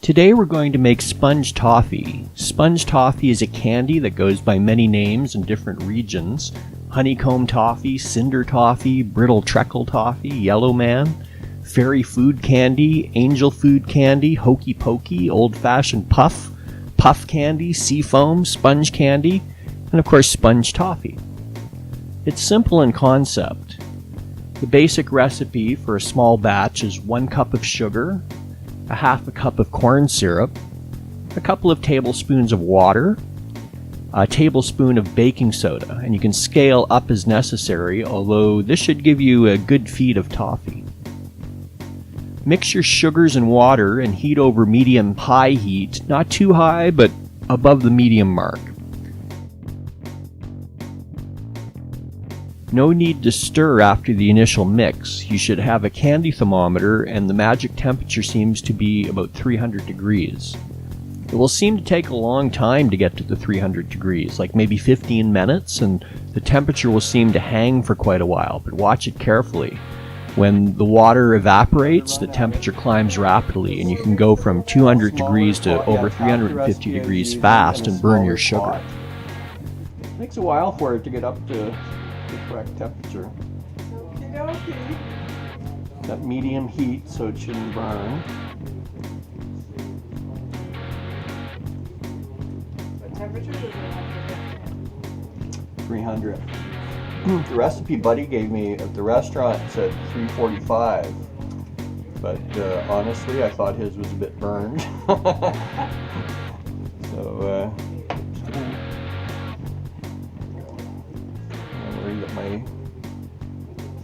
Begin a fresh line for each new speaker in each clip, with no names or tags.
Today we're going to make sponge toffee. Sponge toffee is a candy that goes by many names in different regions. Honeycomb toffee, cinder toffee, brittle treacle toffee, Yellowman, fairy food candy, angel food candy, hokey pokey, old-fashioned puff, puff candy, seafoam, sponge candy, and of course sponge toffee. It's simple in concept. The basic recipe for a small batch is 1 cup of sugar, a half a cup of corn syrup, a couple of tablespoons of water, a tablespoon of baking soda, and you can scale up as necessary, although this should give you a good feed of toffee. Mix your sugars and water and heat over medium-high heat, not too high, but above the medium mark. No need to stir after the initial mix. You should have a candy thermometer, and the magic temperature seems to be about 300 degrees. It will seem to take a long time to get to the 300 degrees, like maybe 15 minutes, and the temperature will seem to hang for quite a while, but watch it carefully. When the water evaporates, the temperature climbs rapidly, and you can go from 200 degrees to over 350 degrees fast and burn your sugar. It takes a while for it to get up to the correct temperature. Got medium heat, so it shouldn't burn.
What temperature does it have to be?
300. The recipe Buddy gave me at the restaurant said 345, but honestly I thought his was a bit burned. So I'm worried that my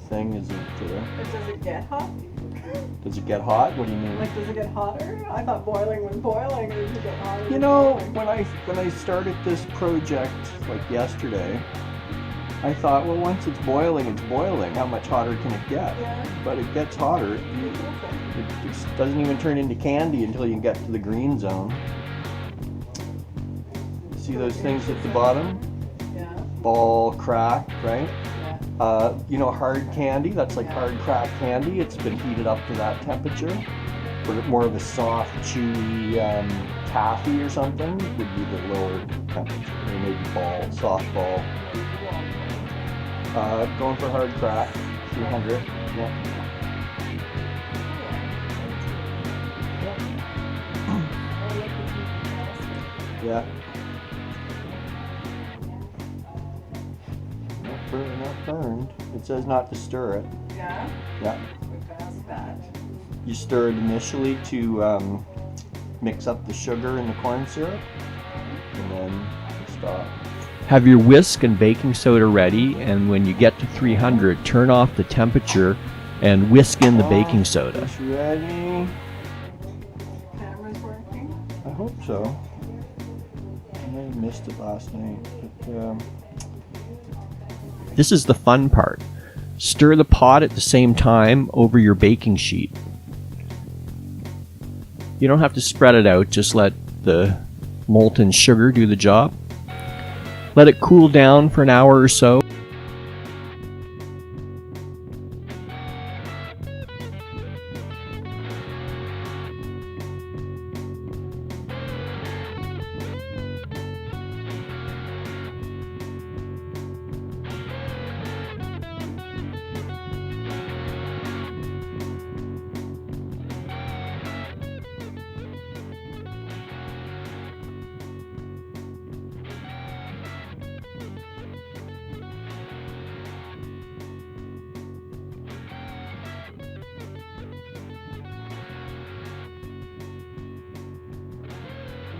thing isn't.
But does it get hot?
Does it get hot? What do you mean?
Like, does it get hotter? I thought boiling was boiling, or does it get hotter?
You know, when I started this project like yesterday, I thought, well, once it's boiling, it's boiling. How much hotter can it get?
Yeah.
But it gets hotter. It doesn't even turn into candy until you get to the green zone. See those things at the bottom?
Yeah.
Ball, crack, right?
Yeah.
You know, hard candy, that's like hard cracked candy. It's been heated up to that temperature. For more of a soft, chewy taffy or something would be the lower temperature. Or maybe ball, soft ball. Going for hard crack, 300. Yeah. Yeah. Not burned. It says not to stir it.
Yeah?
Yeah.
We passed that.
You stir it initially to mix up the sugar and the corn syrup, and then you stop. Have your whisk and baking soda ready, and when you get to 300, turn off the temperature and whisk in the baking soda. It's ready.
Camera's working?
I hope so. I may have missed it last night. But, this is the fun part. Stir the pot at the same time over your baking sheet. You don't have to spread it out, just let the molten sugar do the job. Let it cool down for an hour or so.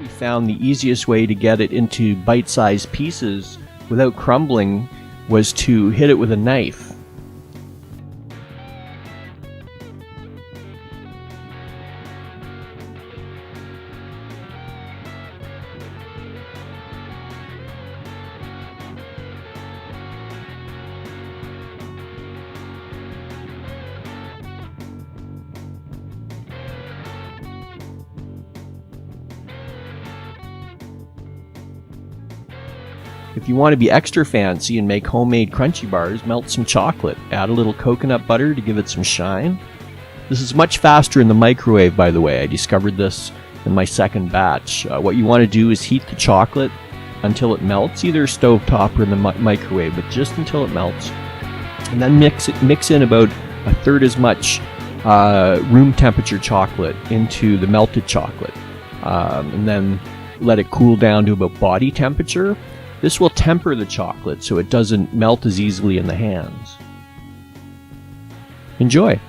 We found the easiest way to get it into bite-sized pieces without crumbling was to hit it with a knife. If you want to be extra fancy and make homemade crunchy bars, melt some chocolate. Add a little coconut butter to give it some shine. This is much faster in the microwave, by the way. I discovered this in my second batch. What you want to do is heat the chocolate until it melts, either stovetop or in the microwave, but just until it melts. And then mix in about a third as much room temperature chocolate into the melted chocolate. And then let it cool down to about body temperature. This will temper the chocolate so it doesn't melt as easily in the hands. Enjoy!